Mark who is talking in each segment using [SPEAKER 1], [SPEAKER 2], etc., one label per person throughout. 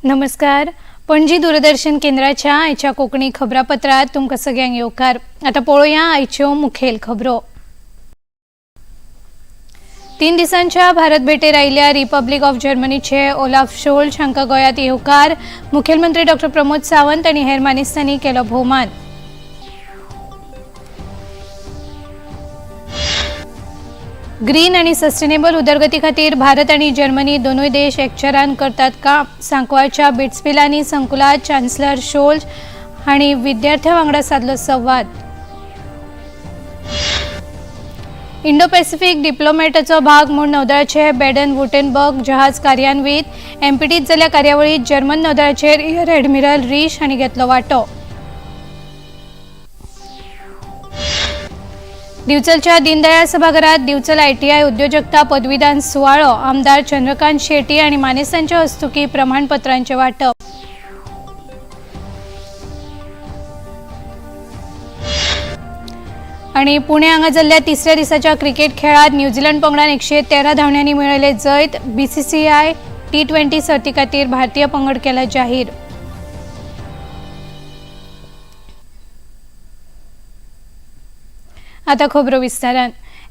[SPEAKER 1] नमस्कार. पणजी दूरदर्शन केंद्राच्या आयच्या कोकणी खबरापत्रात तुमकां सगळ्यांक येवकार. आता पळोवया आयच्यो मुखेल खबरो. 3 दिसांच्या भारत भेटेर आयिल्ल्या रिपब्लिक ऑफ जर्मनीचे ओलाफ शोल्झ हांकां गोंयांत येवकार. मुखेलमंत्री डॉ. प्रमोद सावंत आनी हेर मानेस्तांनी केलो भोवमान. ग्रीन आणि सस्टेनेबल उदरगती खातीर भारत आणि जर्मनी दोनूय देश एकचारान करतात काम. सांकवाळच्या बिट्सपिलानी संकुलात चान्सलर शोल्झ हांणी विद्यार्थ्यां वांगडा साधलो संवाद. इंडो पॅसिफीक डिप्लोमॅटाचो भाग म्हूण नौदळाचे बॅडन वुटेनबर्ग जहाज कार्यान्वीत. एमपीटीत जाल्ल्या कार्यावळीत जर्मन नौदळाचे रियर एडमिरल रिश हांणी घेतलो वांटो. दिवचलच्या दीनदयाळ सभाघरात दिवचल ITI उद्योजकता पदवीदान सुवाळो. आमदार चंद्रकांत शेट्टी आणि मानेस्तांच्या हस्तुकी प्रमाणपत्रांचे वांटप. आणि पुणे हांगा जाल्ल्या तिसऱ्या दिसाच्या क्रिकेट खेळात न्यूझीलंड पंगडान 113 धांवड्यांनी मेळयले जैत. BCCI T20 सर्ती खातीर भारतीय पंगड केला जाहीर. आता खबरो विस्तारान.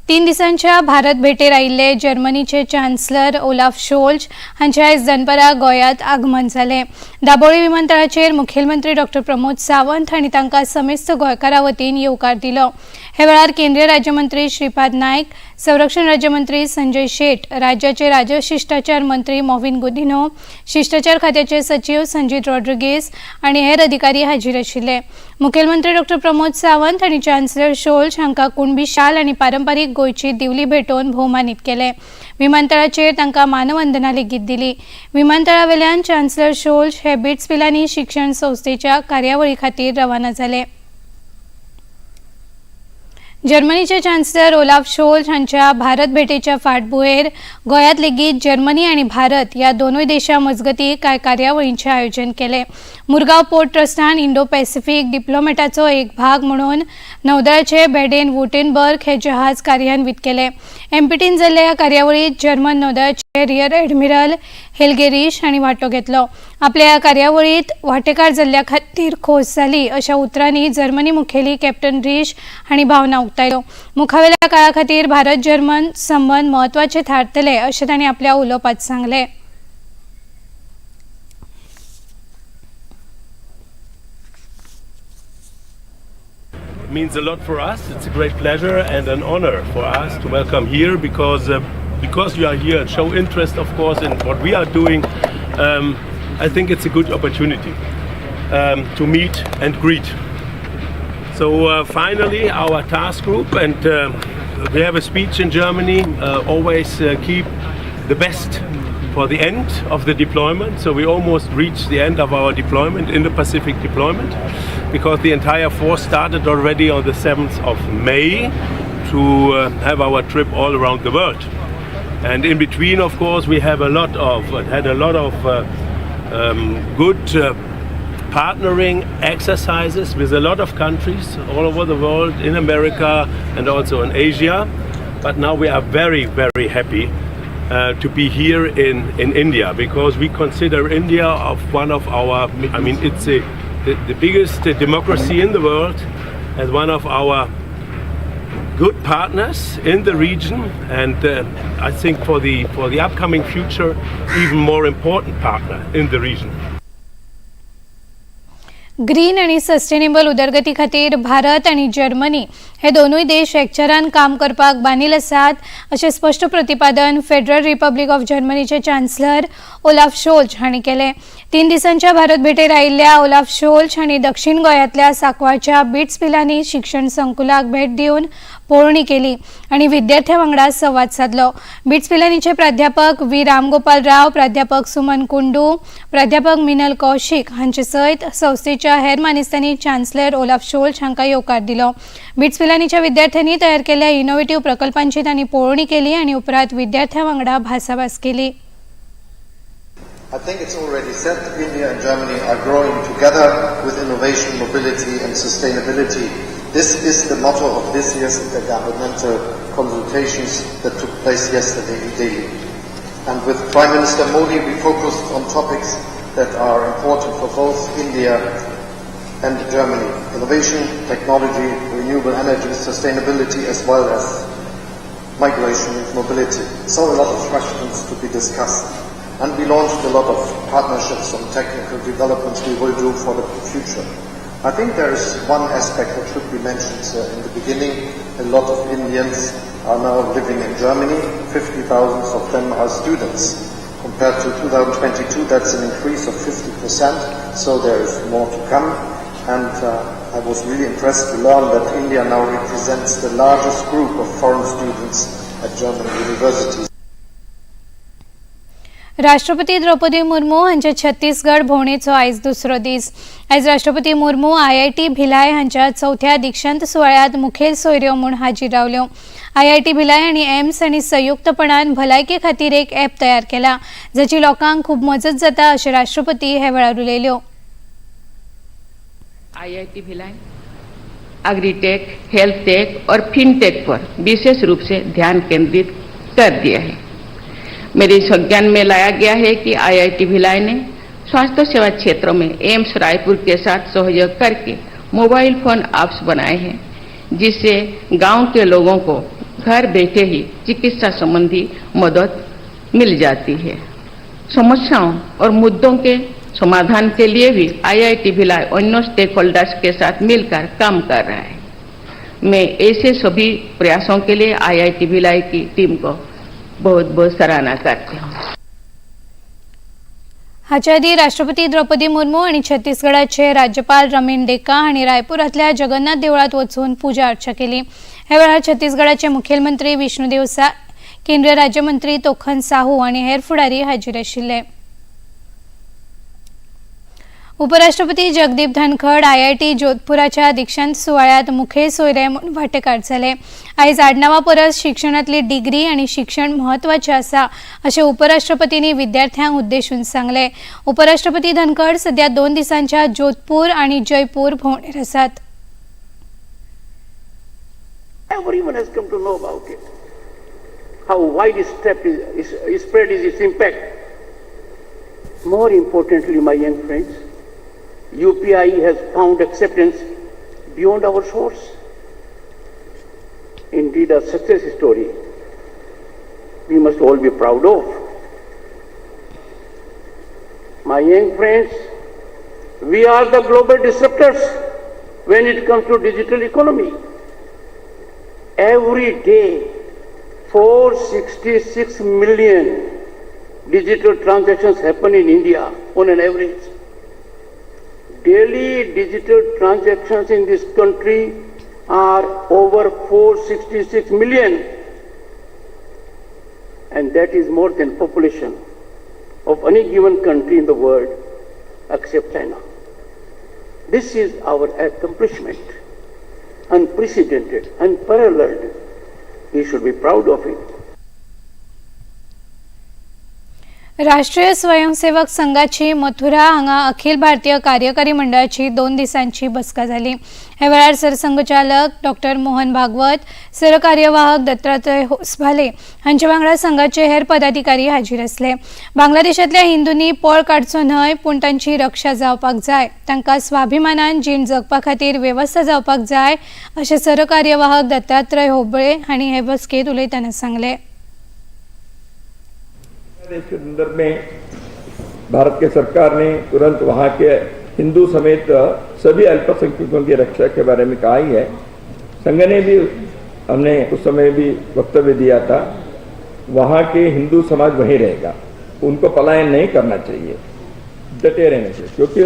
[SPEAKER 1] 3 दिसांच्या भारत भेटेर आयिल्ले जर्मनीचे चान्सलर ओलाफ शोल्झ हांचे आयज दनपारां गोंयांत आगमन जालें. दाबोळी विमानतळाचेर मुखेलमंत्री डॉ. प्रमोद सावंत हांणी तांकां समेस्त गोंयकारां वतीन येवकार दिलो. हे वेळार केंद्रीय राज्यमंत्री श्रीपाद नायक, संरक्षण राज्यमंत्री संजय शेट, राज्याचे राजशिश्टाचार मंत्री मोविन गुदिन्हो, शिश्टाचार खात्याचे सचिव संजीत रॉड्रिगीस आणि हेर अधिकारी हाजीर आशिल्ले. मुखेलमंत्री डॉ. प्रमोद सावंत हांणी चान्सलर शोल्झ हांकां कुणबी शाल आनी पारंपारीक गोंयची दिवली भेटोवन भोवमानीत केले. विमानतळाचेर तांकां मानवंदना लेगीत दिली. विमानतळावेल्यान चान्सलर शोल्झ हे बिट्सपिलानी शिक्षण संस्थेच्या कार्यावळी खातीर रवाना जाले. जर्मनीचे चान्सलर ओलाफ शोल्झ हांच्या भारत भेटेच्या फाटभुंयेर गोंयांत लेगीत जर्मनी आणि भारत या दोनूय देशां मजगती कांय कार्यावळींचें आयोजन केलें. मुरगांव पोर्ट ट्रस्टान इंडो पॅसिफीक डिप्लोमॅटाचो एक भाग म्हणून नौदळाचे बॅडेन वुटेनबर्ग हे जहाज कार्यान्वीत केले. एमपीटीन जाल्ल्या ह्या कार्यावळीत जर्मन नौदळाचे रियर एडमिरल हेल्गे रिश हांणी वांटो घेतलो. आपल्या ह्या कार्यावळीत वांटेकार जाल्ल्या खातीर खोस जाली अशा उतरांनी जर्मनी मुखेली कॅप्टन रिश हांणी भावना उक्तायल्यो. मुखावेल्या काळा खातीर भारत जर्मन संबंद म्हत्वाचे थारतले अशें तांणी आपल्या उलोवपांत सांगलें.
[SPEAKER 2] It means a lot for us. It's a great pleasure and an honor for us to welcome here because you are here and show interest, of course, in what we are doing. I think it's a good opportunity to meet and greet. So finally, our task group, and we have a speech in Germany, always keep the best for the end of the deployment. So we almost reached the end of our deployment, Indo-Pacific deployment, because the entire force started already on the 7th of May to have our trip all around the world. And in between, of course, we have had a lot of good partnering exercises with a lot of countries all over the world, in America and also in Asia. But now we are very, very happy to be here in India, because we consider India one of our, it's the biggest democracy in the world and one of our good partners in the region, and I think for the upcoming future, even more important partner in the region.
[SPEAKER 1] Green आणि sustainable उदरगती खातीर भारत आणि Germany हे दोनूय देश एकचारान काम करपाक बांदील आसात अशें स्पष्ट प्रतिपादन फेडरल रिपब्लिक ऑफ जर्मनीचे चान्सलर ओलाफ शोल्झ हांणी केलें. 3 दिसांच्या भारत भेटेर आयिल्ल्या ओलाफ शोल्झ हांणी दक्षिण गोंयांतल्या सांकवाळच्या बिट्सपिलानी शिक्षण संकुलाक भेट दिवन पळोवणी केली आणि विद्यार्थ्यां वांगडा संवाद साधलो. बिट्सपिलानीचे प्राध्यापक व्ही रामगोपाल राव, प्राध्यापक सुमन कुंडू, प्राध्यापक मिनल कौशिक हांचे सयत संस्थेच्या हेर मानेस्तांनी चान्सलर ओलाफ शोल्झ हांकां येवकार दिलो. बिट्सपिलानीच्या विद्यार्थ्यांनी तयार केल्ल्या इनोव्हेटिव्ह प्रकल्पांची तांणी पळोवणी केली आणि उपरांत विद्यार्थ्यां वांगडा भासाभास केली.
[SPEAKER 3] I think it's already said, India and Germany are growing together with innovation, mobility and sustainability. This is the motto of this year's intergovernmental consultations that took place yesterday in Delhi. And with Prime Minister Modi, we focused on topics that are important for both India and Germany. Innovation, technology, renewable energy, sustainability, as well as migration and mobility. So a lot of questions to be discussed. And we launched a lot of partnerships on technical developments we will do for the future. I think there is one aspect that should be mentioned in the beginning. A lot of Indians are now living in Germany. 50,000 of them are students. Compared to 2022, that's an increase of 50%, so there is more to come. And I was really impressed to learn that India now represents the largest group of foreign students at German universities.
[SPEAKER 1] राष्ट्रपती द्रौपदी मुर्मू हांच्या छत्तीसगड भोंवडेचो आयज दुसरो दीस. आयज राष्ट्रपती Murmu IIT भिलाय हांच्या 4थ्या दीक्षांत सुवाळ्यात मुखेल सोयऱ्यो म्हूण हाजीर रावल्यो. IIT भिलाय आनी एम्स हांणी संयुक्तपणान भलायके खातीर एक ॲप तयार केला, जाची लोकांक खूब मजत जाता अशें राष्ट्रपती हे वेळार उलयल्यो.
[SPEAKER 4] IIT Bhilai agritech, health take और फिनटेक पर विशेष रूप से ध्यान केंद्रित कर दिया है. मेरे संज्ञान में लाया गया है कि IIT भिलाई ने स्वास्थ्य सेवा क्षेत्रों में एम्स रायपुर के साथ सहयोग करके मोबाइल फोन ऐप्स बनाए हैं, जिससे गांव के लोगों को घर बैठे ही चिकित्सा संबंधी मदद मिल जाती है. समस्याओं और मुद्दों के समाधान के लिए भी IIT भिलाई अन्य स्टेक होल्डर्स के साथ मिलकर काम कर रहा है. मैं ऐसे सभी प्रयासों के लिए IIT भिलाई की टीम को बहुत बहुत सराहना करती हूँ.
[SPEAKER 1] हाचे आदी राष्ट्रपती द्रौपदी मुर्मू आणि छत्तीसगडाचे राज्यपाल रमेन डेका हांणी रायपुरांतल्या जगन्नाथ देवळात वचून पुजा अर्चा केली. ह्या वेळार छत्तीसगडाचे मुखेलमंत्री विष्णुदेव साय, केंद्रीय राज्यमंत्री तोखन साहू आणि हेर फुडारी हाजीर आशिल्ले. उपराष्ट्रपती जगदीप धनखड IIT जोधपुराच्या दीक्षांत सुवाळ्यात मुखेल सोयरे म्हूण वांटेकार जाले. आयज आडनावा परस शिक्षणांतली डिग्री आनी शिक्षण म्हत्वाचें आसा अशें उपराष्ट्रपतींनी विद्यार्थ्यांक उद्देशून सांगलें. उपराष्ट्रपती धनखड सध्या 2 दिसांच्या जोधपूर आनी जयपूर भोंवडेर आसात.
[SPEAKER 5] Everyone has come to know about it. How widespread is its impact. More importantly, my young friends, UPI has found acceptance beyond our shores. Indeed, a success story we must all be proud of. My young friends, we are the global disruptors when it comes to digital economy. Every day, 466 million digital transactions happen in India on an average. Daily digital transactions in this country are over 466 million, and that is more than population of any given country in the world except China. This is our accomplishment, unprecedented, unparalleled. We should be proud of it.
[SPEAKER 1] राष्ट्रीय स्वयंसेवक संघाची मथुरा हांगा अखिल भारतीय कार्यकारी मंडळाची 2 दिसांची बसका जाली. ह्या वेळार सरसंघचालक डॉक्टर मोहन भागवत, सरकार्यवाहक दत्तात्रय होसबाले हांचे वांगडा संघाचे हेर पदाधिकारी हाजीर आसले. बांगलादेशांतल्या हिंदूंनी पळ काडचो न्हय, पूण तांची रक्षा जावपाक जाय, तांकां स्वाभिमानान जीण जगपा खातीर वेवस्था जावपाक जाय अशें सरकार्यवाहक दत्तात्रय होसबाले हांणी हे बसकेत उलयतना सांगले.
[SPEAKER 6] के संदर्भ में भारत के सरकार ने तुरंत वहाँ के हिंदू समेत सभी अल्पसंख्यकों की रक्षा के बारे में कहा ही है. संघ ने भी, हमने उस समय भी वक्तव्य दिया था, वहाँ के हिंदू समाज वहीं रहेगा, उनको पलायन नहीं करना चाहिए, डटे रहने चाहिए, क्योंकि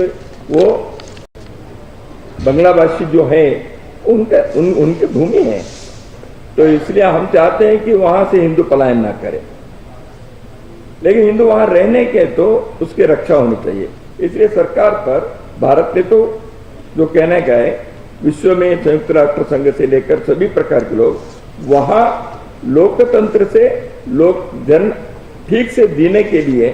[SPEAKER 6] वो बंगलाभाषी जो है उनकी भूमि है. तो इसलिए हम चाहते हैं कि वहाँ से हिंदू पलायन ना करें, लेकिन हिंदू वहां रहने के तो उसकी रक्षा होनी चाहिए. इसलिए सरकार पर भारत ने तो जो कहने का है, विश्व में संयुक्त राष्ट्र संघ से लेकर सभी प्रकार के लोग वहां लोकतंत्र से लोक जन ठीक से जीने के लिए,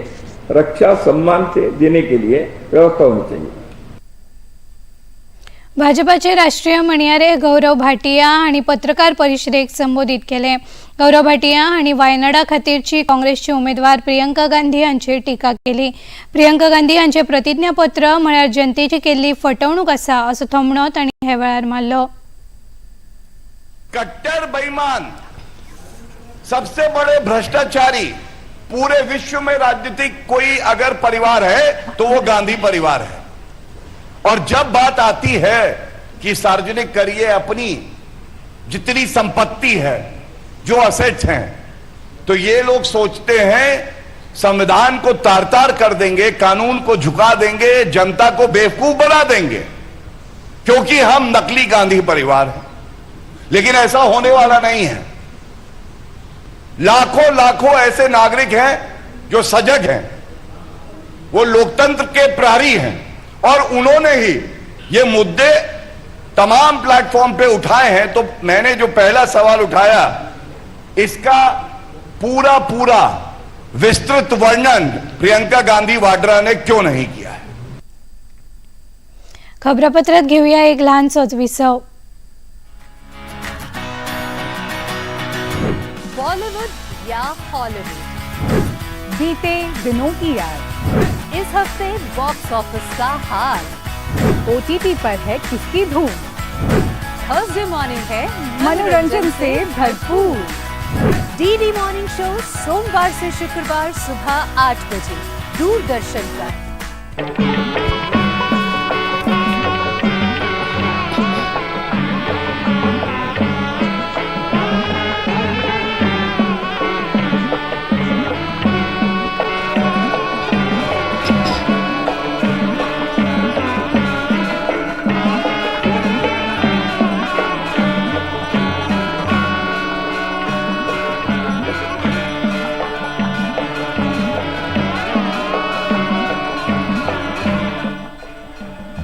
[SPEAKER 6] रक्षा सम्मान से जीने के लिए व्यवस्था होनी चाहिए.
[SPEAKER 1] भाजपाचे राष्ट्रीय म्हणयारे गौरव भाटिया आणि पत्रकार परिषदेक संबोधित केले. गौरव भाटिया आणि वायनाडा खातीरची काँग्रेसची उमेदवार प्रियंका गांधी हांचेर टिका केली. प्रियंका गांधी हांचे प्रतिज्ञापत्र म्हळ्यार जनतेची केल्ली फटवणूक आसा असो थोमणो तांणी ह्या वेळार मारलो.
[SPEAKER 7] कट्टर बेईमान, सबसे बड़े भ्रष्टाचारी, पूरे विश्व में राजनीतिक कोई अगर परिवार है तो वो गांधी परिवार है. और जब बात आती है कि सार्वजनिक करिए अपनी जितनी संपत्ति है, जो असेट्स हैं, तो ये लोग सोचते हैं संविधान को तार-तार कर देंगे, कानून को झुका देंगे, जनता को बेवकूफ बना देंगे, क्योंकि हम नकली गांधी परिवार हैं. लेकिन ऐसा होने वाला नहीं है. लाखों लाखों ऐसे नागरिक हैं जो सजग हैं, वो लोकतंत्र के प्रहरी हैं, और उन्होंने ही ये मुद्दे तमाम प्लेटफॉर्म पे उठाए हैं. तो मैंने जो पहला सवाल उठाया, इसका पूरा पूरा विस्तृत वर्णन प्रियंका गांधी वाड्रा ने क्यों नहीं किया है.
[SPEAKER 1] खबरापत्रात घेऊया एक लहानसोच विसव.
[SPEAKER 8] बॉलीवुड या हॉलीवुड, बीते दिनों की याद. इस हफ्ते बॉक्स ऑफिस का हाल. OTT पर है किसकी धूम. थर्सडे मॉर्निंग है मनोरंजन से भरपूर. DD मॉर्निंग शो सोमवार से शुक्रवार सुबह 8 बजे दूरदर्शन पर.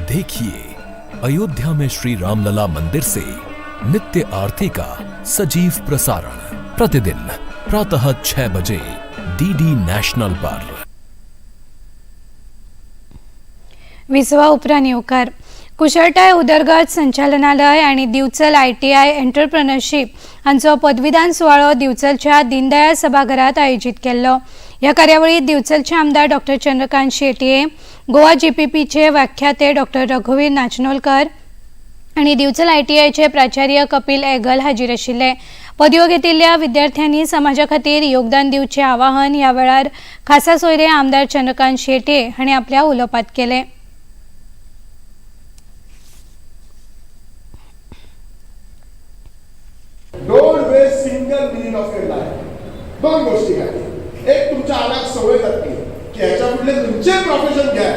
[SPEAKER 9] देखिए अयोध्या में श्री रामलला मंदिर से नित्य आरती का सजीव प्रसारण प्रतिदिन प्रातः 6 बजे DD नेशनल पर.
[SPEAKER 1] विसवा उपरांत येवकार. कुशळटाय उदरगत संचालनालय आणि दिवचल ITI एंटरप्रेन्योरशिप हांचो पदवीदान सुवाळो दिवचलच्या दीनदयाळ सभाघरात आयोजित केल्लो. ह्या कार्यावळीत दिवचलचे आमदार डॉ. चंद्रकांत शेटये, गोवा GPPचे व्याख्याते डॉ. रघुवीर नाचनोलकर आणि दिवचल ITIचे प्राचार्य कपिल एगल हाजीर आशिल्ले. पदव्यो घेतिल्ल्या विद्यार्थ्यांनी समाजा खातीर योगदान दिवचे आवाहन ह्या वेळार खासा सोयरे आमदार चंद्रकांत शेटये हांणी आपल्या उलोवपांत केले.
[SPEAKER 10] Don't waste single minute of your life. दोन गोष्टी घ्या. एक, तुमच्या आंगात सवय जातली की ह्याच्या पुढले तुमचे प्रोफेशन घ्या.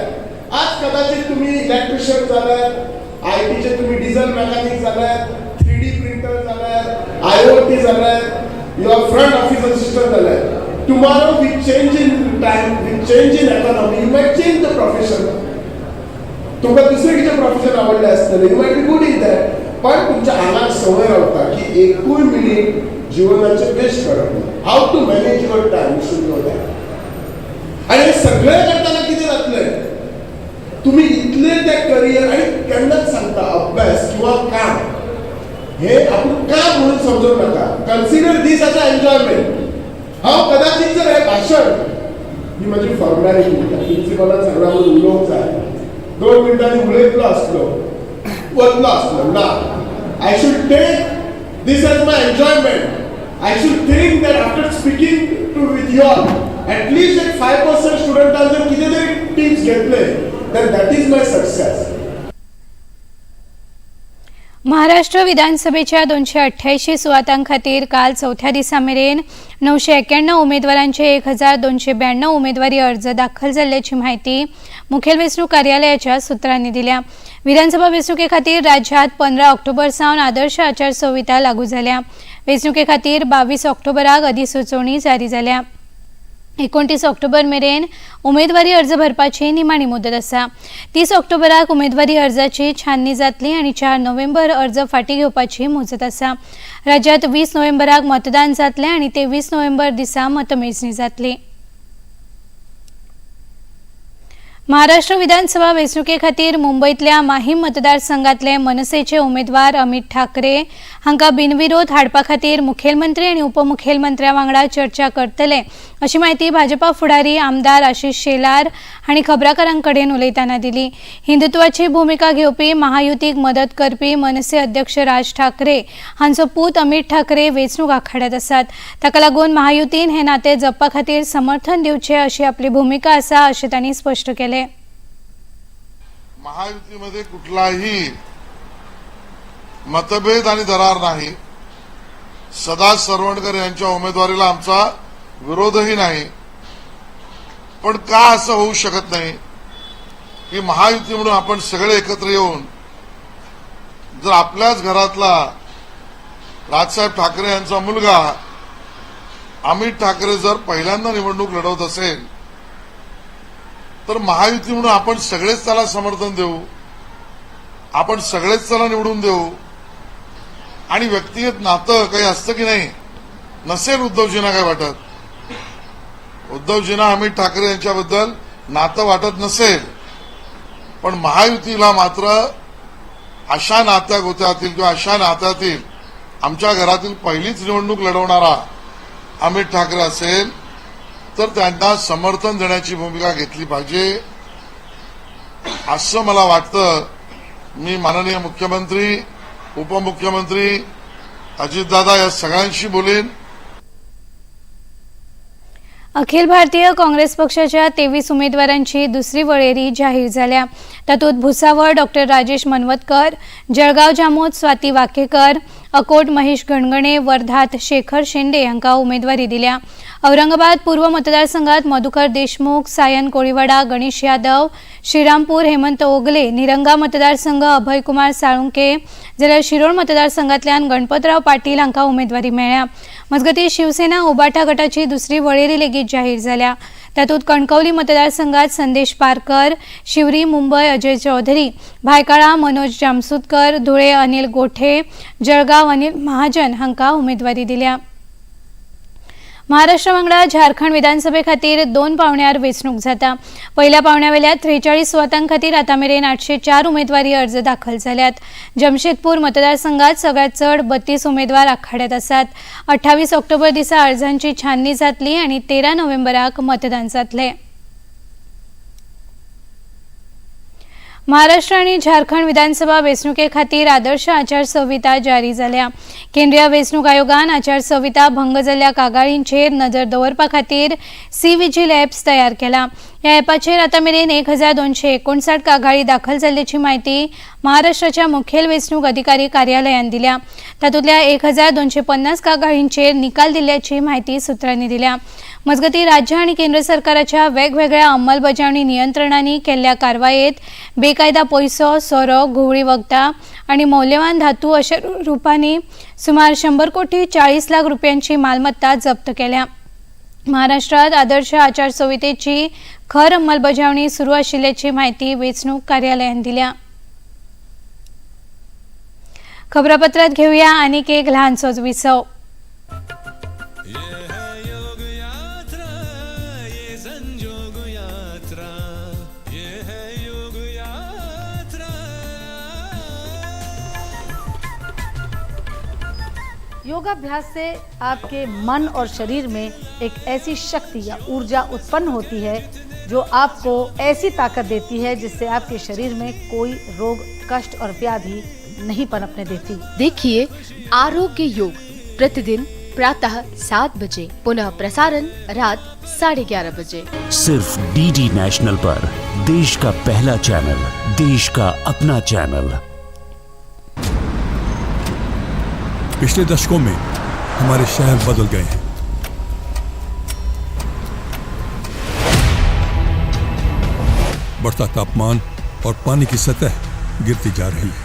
[SPEAKER 10] आज कदाचित तुम्ही इलेक्ट्रिशियन झालात, IT तुम्ही डिझेल मेकॅनिक झालात, 3D प्रिंटर झालात, IoT झालात, युअर फ्रंट ऑफिस असिस्टंट झालात. Tomorrow with change in time, with change in economy, you might change the profession. तुमका दुसरे कितें प्रोफेशन आवडले आसतले, you might be good in that. पण तुमच्या आंगात सवय रावता की एकूय मिनिट जीवनाचे वेस्ट करप ना. How to manage your time, you should know that. आणि हे सगळे करताना कितें जातलें, तुम्ही इतले ते करियर आणि केन्नाच सांगता अभ्यास किंवा काम हे आपण काम म्हणून समजून नका. Consider this as a enjoyment. हांव कदाचित जर हे भाशण ही माझी फॉर्मॅलिटी प्रिन्सिपलान सांगला म्हणून उलोवंक जाय, 2 मिनटांनी उलयतलो आसलो, वतलो आसलो ना. I should take this as my enjoyment. I should think that after speaking to with you all, at least एक 5% स्टुडंटांनी जर कितें तरी टिप्स घेतले, then that is my success.
[SPEAKER 1] Maharashtra विधानसभेच्या 288 सुवातां खातीर काल चौथ्या दिसा मेरेन 991 उमेदवारांचे 1292 उमेदवारी अर्ज दाखल जाल्ल्याची माहिती मुखेल वेंचणूक कार्यालयाच्या सुत्रांनी दिल्या. विधानसभा वेंचणुके खातीर राज्यात 15 ऑक्टोबर सावन आदर्श आचारसंहिता लागू जाल्या. वेंचणुके खातीर 22 ऑक्टोबराक अधिसुचोवणी जारी जाल्या. 29 ऑक्टोबर मेरेन उमेदवारी अर्ज भरपाची निमाणी मुदत आसा. 30 ऑक्टोबराक उमेदवारी अर्जाची छाननी जातली आणि 4 नोव्हेंबर अर्ज फाटी घेवपाची मुजत आसा. राज्यात 20 नोव्हेंबराक मतदान जातले आणि 23 नोव्हेंबर दिसा मतमेजणी जातली. महाराष्ट्र विधानसभा वेंचणुके खातीर मुंबईतल्या माहीम मतदारसंघातले मनसेचे उमेदवार अमित ठाकरे हांकां बिनविरोध हाडपा खातीर मुखेलमंत्री आनी उपमुखेलमंत्र्या वांगडा चर्चा करतले अशी माहिती भाजपा फुडारी आमदार आशिष शेलार हांणी खबराकारांकडेन उलयतना दिली। हिंदुत्वाची भूमिका घेवपी महायुतीक मदत करपी मनसे अध्यक्ष राज ठाकरे हांचो पूत अमित ठाकरे वेंचणूक आखाड्यात आसात, ताका लागून महायुतीन हे नाते जपपा खातीर समर्थन दिवचे अशी आपली भूमिका आसा अशें तांणी स्पश्ट केले।
[SPEAKER 10] महायुतीमध्ये कुठलाही मतभेद आणि दरार नाही। सदा सरवणकर यांच्या उमेदवारीला आमचा विरोधही नाही, पण का असं होऊ शकत नाही की महायुती म्हणून आपण सगळे एकत्र येऊन जर आपल्याच घरातला राजसाहेब ठाकरे यांचा मुलगा अमित ठाकरे जर पहिल्यांदा निवडणूक लढवत असेल तर महायुती म्हणून आपण सगळेच त्याला समर्थन देऊ, आपण सगळेच त्याला निवडून देऊ आणि व्यक्तिगत नातं काही असतं की नाही नसेल उद्धवजींना काय वाटत, उद्धवजींना अमित ठाकरे यांच्याबद्दल नातं वाटत नसेल, पण महायुतीला मात्र अशा नात्या गोत्यातील किंवा अशा नात्यातील आमच्या घरातील पहिलीच निवडणूक लढवणारा अमित ठाकरे असेल तर त्यांना समर्थन देण्याची भूमिका घेतली पाहिजे असं मला वाटतं। मी माननीय मुख्यमंत्री, उपमुख्यमंत्री, अजितदादा या सगळ्यांशी बोलेन।
[SPEAKER 1] अखिल भारतीय काँग्रेस पक्षाच्या 23 उमेदवारांची दुसरी वळेरी जाहीर झाल्या। तातूंत भुसावळ डॉक्टर राजेश मनवतकर, जळगाव जामोद स्वाती वाकेकर, अकोट महेश गणगणे, वर्धात शेखर शेंडे हांकां उमेदवारी दिल्या। औरंगाबाद पूर्व मतदारसंघात मधुकर देशमुख, सायन कोळीवाडा, गणेश यादव, श्रीरामपूर हेमंत ओगले, निरंगा मतदारसंघ अभयकुमार साळुंके, जाल्यार शिरोळ मतदारसंघातल्यान गणपतराव पाटील हांकां उमेदवारी मेळ्ळ्या। मजगतीं शिवसेना उबाटा गटाची दुसरी वळेरी लेगीत जाहीर जाल्या। तातूंत कणकवली मतदारसंघात संदेश पारकर, शिवरी मुंबय अजय चौधरी, भायखळा मनोज जामसुदकर, धुळे अनिल गोठे, जळगाव अनिल महाजन हांकां उमेदवारी दिल्या। महाराष्ट्र वांगडा झारखंड विधानसभे खातीर 2 पावंड्यार वेंचणूक जाता। पहिल्या पावंड्यावेल्या 43 सुवातां खातीर आतां मेरेन 804 उमेदवारी अर्ज दाखल जाल्यात। जमशेदपूर मतदारसंघात सगळ्यात चड 32 उमेदवार आखाड्यात आसात। 28 ऑक्टोबर दिसा अर्जांची छाननी जातली आनी 13 नोव्हेंबराक मतदान जातलें। महाराष्ट्र आणि झारखंड विधानसभा वेंचणुके खातीर आदर्श आचारसंहिता जारी जाल्या। केंद्रीय वेंचणूक आयोगान आचारसंहिता भंग जाल्ल्या कागाळींचेर नजर दवरपा खातीर सी-विजील एप्स तयार केला। ह्या एपाचेर आतां मेरेन 1259 कागाळी दाखल जाल्ल्याची माहिती महाराष्ट्राच्या मुखेल वेंचणूक अधिकारी कार्यालयान दिल्या। तातूंतल्या 1250 कागाळींचेर निकाल दिल्ल्याची माहिती सुत्रांनी दिल्या। मजगतीं राज्य आनी केंद्र सरकाराच्या वेगवेगळ्या अंमलबजावणी नियंत्रणांनी केल्ल्या कारवायेत बेकायदा पैसो, सोरो, घुवळी वखदां आनी मौल्यवान धातू अशा रुपांनी सुमार 100 कोटी 40 लाख रुपयांची मालमत्ता जप्त केल्या। महाराष्ट्रात आदर्श आचारसंहितेची खर अंमलबजावणी सुरू आशिल्ल्याची माहिती वेंचणूक कार्यालयान दिल्या। खबरापत्रात घेऊया आनीक एक ल्हानसोच विसव।
[SPEAKER 11] योगाभ्यास से आपके मन और शरीर में एक ऐसी शक्ति या ऊर्जा उत्पन्न होती है जो आपको ऐसी ताकत देती है जिससे आपके शरीर में कोई रोग, कष्ट और व्याधि नहीं पनपने देती।
[SPEAKER 12] देखिए आरोग्य योग प्रतिदिन प्रातः 7 बजे, पुनः प्रसारण रात 11:30 बजे,
[SPEAKER 13] सिर्फ डीडी नेशनल पर। देश का पहला चैनल, देश का अपना चैनल।
[SPEAKER 14] पिछले दशकों में हमारे शहर बदल गए हैं। बढ़ता तापमान और पानी की सतह गिरती जा रही है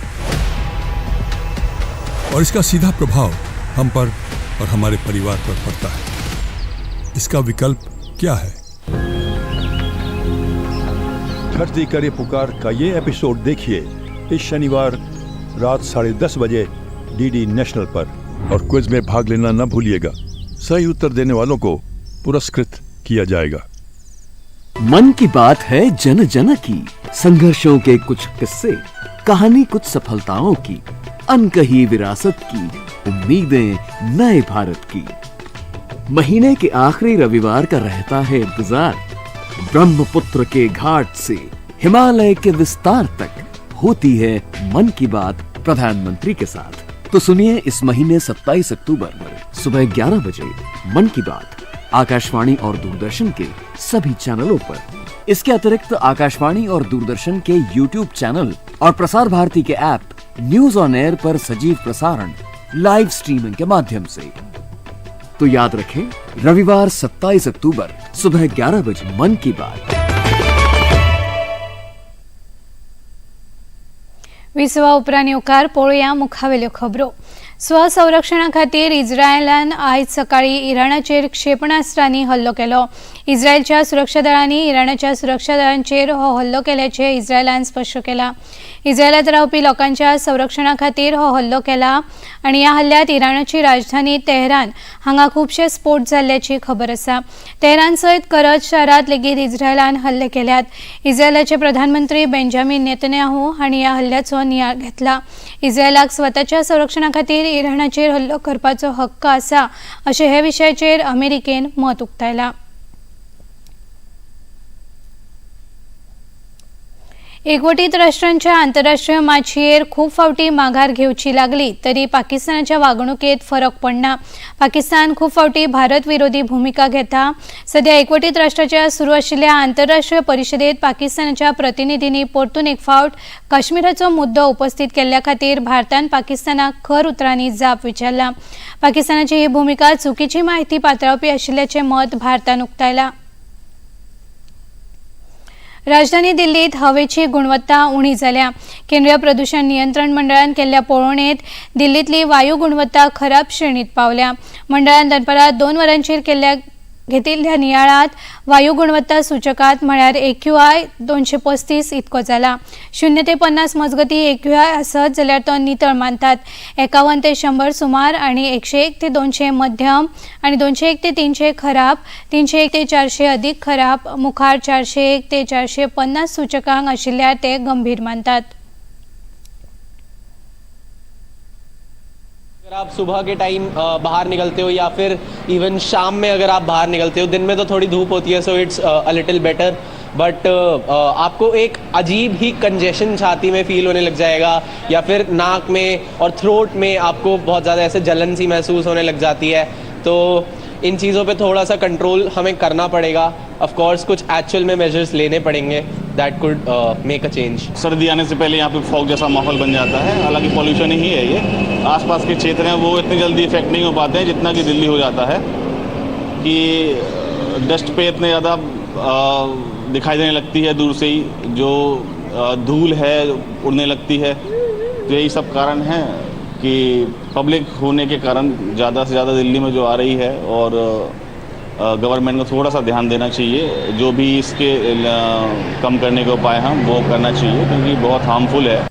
[SPEAKER 14] और इसका सीधा प्रभाव हम पर और हमारे परिवार पर पड़ता है। इसका विकल्प क्या है?
[SPEAKER 15] धरती करे पुकार का ये एपिसोड देखिए इस शनिवार रात 10:30 बजे डीडी नेशनल पर। और क्विज में भाग लेना न भूलिएगा। सही उत्तर देने वालों को पुरस्कृत किया जाएगा।
[SPEAKER 16] मन की बात है जन जन की, संघर्षों के कुछ किस्से, कहानी कुछ सफलताओं की, अनकही विरासत की, उम्मीदें नए भारत की। महीने के आखिरी रविवार का रहता है इंतजार। ब्रह्मपुत्र के घाट से हिमालय के विस्तार तक होती है मन की बात प्रधानमंत्री के साथ। तो सुनिए इस महीने 27 अक्टूबर सुबह 11 बजे मन की बात आकाशवाणी और दूरदर्शन के सभी चैनलों पर। इसके अतिरिक्त आकाशवाणी और दूरदर्शन के YouTube चैनल और प्रसार भारती के ऐप न्यूज ऑन एयर पर सजीव प्रसारण लाइव स्ट्रीमिंग के माध्यम से। तो याद रखें, रविवार 27 अक्टूबर सुबह 11 बजे मन की बात।
[SPEAKER 1] 20वा उपरांत येवकार पळोवया मुखावेल्यो खबरो। स्वसंरक्षणा खातीर इस्रायलान आयज सकाळी इराणाचेर क्षेपणास्त्रांनी हल्लो केलो। इस्रायलच्या सुरक्षा दळांनी इराणाच्या सुरक्षा दळांचेर हो हल्लो केल्याचें इस्रायलान स्पश्ट केलां। इस्रायलांत रावपी लोकांच्या संरक्षणा खातीर हो हल्लो केला आनी ह्या हल्ल्यांत इराणाची राजधानी तेहरान हांगा खुबशे स्फोट जाल्ल्याची खबर आसा। तेहरान सयत करज शारांत लेगीत इस्रायलान हल्ले केल्यात। इस्रायलाचे प्रधानमंत्री बेंजामिन नेतन्याहू हांणी ह्या हल्ल्याचो नियाळ घेतला। इस्रायलाक स्वताच्या संरक्षणा खातीर इराणाचेर हल्लो करपाचो हक्क आसा अशें हे विशयाचेर अमेरिकेन मत उक्तायलां। एकवटीत राष्ट्रांच्या आंतरराष्ट्रीय माचयेर खूब फावटी माघार घेवची लागली तरी पाकिस्तानाच्या वागणुकेत फरक पडना। पाकिस्तान खूब फावटी भारत विरोधी भूमिका घेता। सध्या एकवटीत राष्ट्राच्या सुरू आशिल्ल्या आंतरराष्ट्रीय परिशदेत पाकिस्तानाच्या प्रतिनिधींनी परतून एक फावट काश्मीराचो मुद्दो उपस्थित केल्ल्या खातीर भारतान पाकिस्तानाक खर उतरांनी जाप विचारला। पाकिस्तानाची ही भूमिका चुकीची माहिती पातळावपी आशिल्ल्याचें मत भारतान उक्तायलां। राजधानी दिल्लीत हवेची गुणवत्ता उणी जाल्या। केंद्रीय प्रदूषण नियंत्रण मंडळान केल्ल्या पळोवणेत दिल्लीतली वायू गुणवत्ता खराब श्रेणीत पावल्या। मंडळान दनपारां 2 वरांचेर घेतिल्ल्या नियाळात वायू गुणवत्ता सूचकांत म्हळ्यार AQI 235 इतको जाला। 0 ते 50 मजगती AQI आसत जाल्यार तो नितळ मानतात। 51 ते 100 सुमार आनी 101 ते 200 मध्यम आनी 201 ते 300 खराब, 301 ते 400 अधिक खराब, मुखार 401 ते 450 सूचकांक आशिल्ल्यार ते गंभीर मानतात।
[SPEAKER 17] अगर आप सुबह के टाइम बाहर निकलते हो या फिर इवन शाम में अगर आप बाहर निकलते हो, दिन में तो थोड़ी धूप होती है so it's a little better, but आपको एक अजीब ही कंजेशन छाती में फील होने लग जाएगा या फिर नाक में और थ्रोट में आपको बहुत ज़्यादा ऐसे जलन सी महसूस होने लग जाती है। तो इन चीज़ों पे थोड़ा सा कंट्रोल हमें करना पड़ेगा। ऑफ कोर्स कुछ एक्चुअल में मेजर्स लेने पड़ेंगे दैट कुड मेक अ चेंज।
[SPEAKER 18] सर्दी आने से पहले यहाँ पे फॉग जैसा माहौल बन जाता है। हालांकि पॉल्यूशन ही है ये, आसपास के क्षेत्र हैं वो इतनी जल्दी इफेक्ट नहीं हो पाते हैं जितना कि दिल्ली हो जाता है कि डस्ट पे इतने ज़्यादा दिखाई देने लगती है दूर से ही, जो धूल है उड़ने लगती है। तो यही सब कारण है कि पब्लिक होने के कारण ज़्यादा से ज़्यादा दिल्ली में जो आ रही है और गवर्नमेंट को थोड़ा सा ध्यान देना चाहिए। जो भी इसके कम करने के उपाय हैं वो करना चाहिए क्योंकि बहुत हार्मफुल है।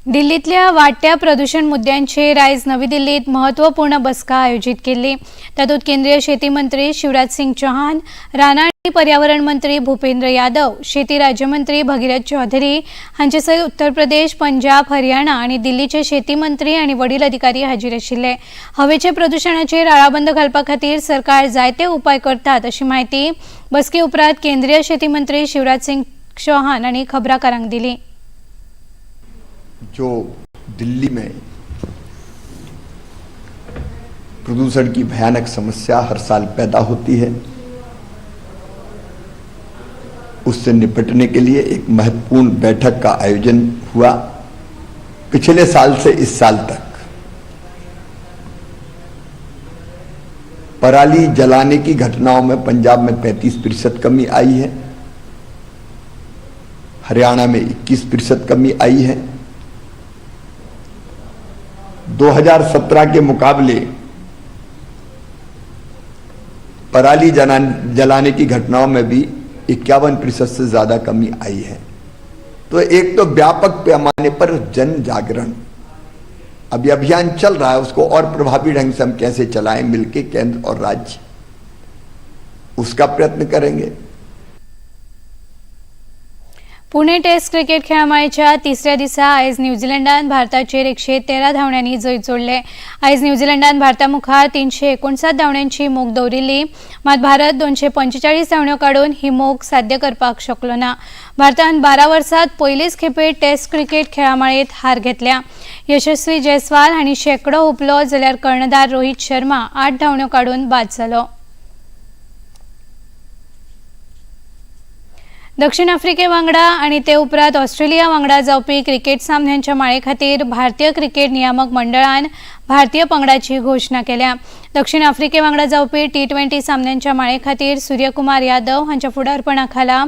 [SPEAKER 1] दिल्लीतल्या वाडट्या प्रदूषण मुद्द्यांचेर आयज नवी दिल्लीत महत्वपूर्ण बसका आयोजित केल्ली। तातूंत केंद्रीय शेती मंत्री शिवराज सिंग चौहान, राना आनी पर्यावरण मंत्री भूपेंद्र यादव, शेती राज्यमंत्री भगीरथ चौधरी हांचे सयत उत्तर प्रदेश, पंजाब, हरियाणा आनी दिल्लीचे शेती मंत्री आनी वडील अधिकारी हाजीर आशिल्ले। हवेचे प्रदूषणाचेर आळाबंद घालपा खातीर सरकार जायते उपाय करतात अशी माहिती बसके उपरांत केंद्रीय शेती मंत्री शिवराज सिंग चौहान हांणी खबराकारांक दिली।
[SPEAKER 19] जो दिल्ली में प्रदूषण की भयानक समस्या हर साल पैदा होती है, उससे निपटने के लिए एक महत्वपूर्ण बैठक का आयोजन हुआ। पिछले साल से इस साल तक पराली जलाने की घटनाओं में पंजाब में 35% कमी आई है, हरियाणा में 21% कमी आई है। 2017 के मुकाबले पराली जलाने की घटनाओं में भी 51% से ज्यादा कमी आई है। तो एक तो व्यापक पैमाने पर जन जागरण अभी अभियान चल रहा है, उसको और प्रभावी ढंग से हम कैसे चलाएं मिलके केंद्र और राज्य। उसका प्रयत्न करेंगे।
[SPEAKER 1] पुणे टेस्ट क्रिकेट खेळामाळेच्या तिसऱ्या दिसा आयज न्यूझीलंडान भारताचेर 113 धांवड्यांनी जैत जोडले। आयज न्यूझीलंडान भारता मुखार 359 धांवड्यांची मोख दवरिल्ली, मात भारत 245 धांवड्यो काडून ही मोख साध्य करपाक शकलो ना। भारतान 12 वर्सांत पयलीच खेपे टेस्ट क्रिकेट खेळामाळेंत हार घेतल्या। यशस्वी जयस्वाल हांणी शेकडो हुपलो जाल्यार कर्णधार रोहित शर्मा 8 धांवड्यो काडून बाद जालो। दक्षिण आफ्रिके वांगडा आणि ते उपरांत ऑस्ट्रेलिया वांगडा जावपी क्रिकेट सामन्यांच्या माळे खातीर भारतीय क्रिकेट नियामक मंडळान भारतीय पंगडाची घोषणा केल्या। दक्षिण आफ्रिके वांगडा जावपी T20 सामन्यांच्या माळे खातीर सूर्यकुमार यादव हांच्या फुडारपणा खाला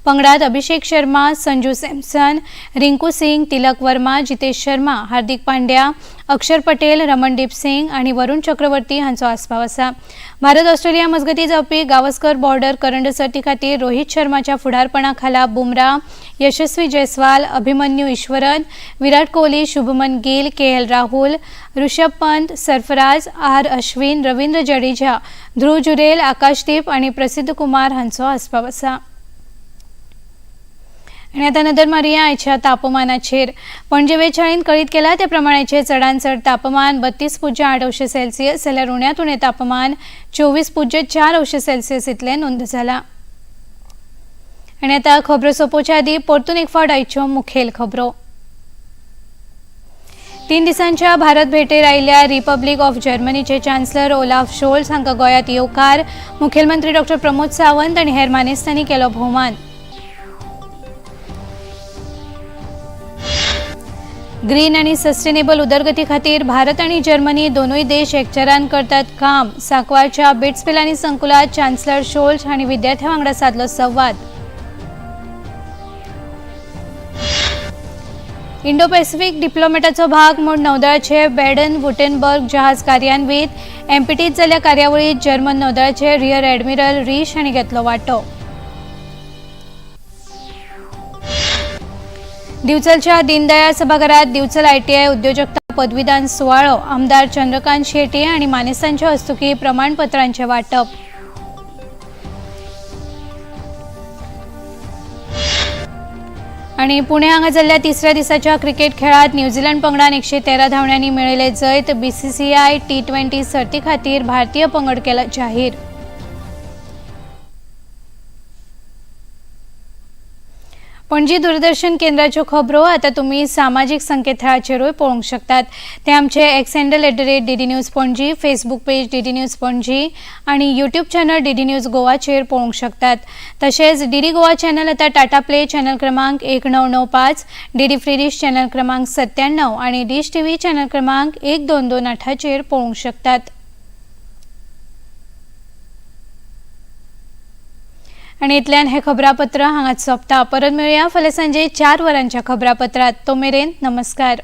[SPEAKER 1] पंगडात अभिषेक शर्मा, संजू सॅमसन, रिंकू सिंग, तिलक वर्मा, जितेश शर्मा, हार्दिक पांड्या, अक्षर पटेल, रमणदीप सिंग आणि वरुण चक्रवर्ती हांचो आस्पाव आसा। भारत ऑस्ट्रेलिया मजगती जावपी गावस्कर बॉर्डर करंड सर्ती खातीर रोहित शर्माच्या फुडारपणा खाला बुमराह, यशस्वी जयस्वाल, अभिमन्यू ईश्वरन, विराट कोहली, शुभमन गिल, KL राहुल, ऋषभ पंत, सरफराज, R अश्विन, रवींद्र जडेजा, ध्रुव जुरेल, आकाशदीप आणि प्रसिद्ध कुमार हांचो आस्पाव आसा। आणि आता नदर मारिया आयच्या तापमानाचेर। पणजे वेधशाळेन कळीत केला त्या प्रमाणाचे चडांत चड तापमान 32.8 सेल्सियस जाल्यार उण्यांत उणें तापमान 24.4 सेल्सियस इतलें नोंद जाला। आणि आता खबरो सोंपोवच्या आदी परतून एक फावट आयच्यो मुखेल खबरो। 3 दिसांच्या भारत भेटेर आयिल्ल्या रिपब्लीक ऑफ जर्मनीचे चान्सलर ओलाफ शोल्स हांका गोंयांत येवकार, मुखेलमंत्री डॉ प्रमोद सावंत आनी हेर मानेस्तांनी केलो भोवमान। ग्रीन आणि सस्टेनेबल उदरगती खातीर भारत आणि जर्मनी दोनूय देश एकचारान करतात काम। सांकवाळच्या बिट्स पिलानी संकुलात चान्सलर शोल्स हांणी विद्यार्थ्यां वांगडा साधलो संवाद। इंडो पॅसिफिक डिप्लोमॅटाचो भाग म्हूण नौदळाचे बॅडन वुटेनबर्ग जहाज कार्यान्वीत। एमपीटीत जाल्ल्या कार्यावळीत जर्मन नौदळाचे रियर एडमिरल रीश हांणी घेतलो वांटो। दिवचलच्या दीनदयाळ सभाघरात दिवचल ITI उद्योजकता पदवीदान सुवाळो आमदार चंद्रकांत शेट्टी आणि मानेस्तांच्या हस्तुकी प्रमाणपत्रांचे वाटप। आणि पुणे हांगा जाल्ल्या तिसऱ्या दिसाच्या क्रिकेट खेळात न्यूझीलंड पंगडान 113 धांवड्यांनी मेळयले जैत। BCCI T20 सर्ती खातीर भारतीय पंगड केला जाहीर। पणजी दूरदर्शन केंद्राच्यो खबरो आता तुम्ही सामाजिक संकेतथळाचेरूय पळोवंक शकतात। ते आमचे X handle @DD News Panaji, Facebook page DD News Panaji आणि यूट्यूब चॅनल DD News गोवाचेर पळोवंक शकतात। तशेंच DD गोवा चॅनल आता टाटा प्ले चॅनल क्रमांक 1995, DD फ्री डिश चॅनल क्रमांक 97 आणि डिश TV चॅनल क्रमांक 1228चेर पळोवंक शकतात। आणि इतल्यान हे खबरापत्र हांगाच सोंपता। परत मेळुया फाल्यां सांजे 4 वरांच्या खबरापत्रात। तो मेरेन नमस्कार।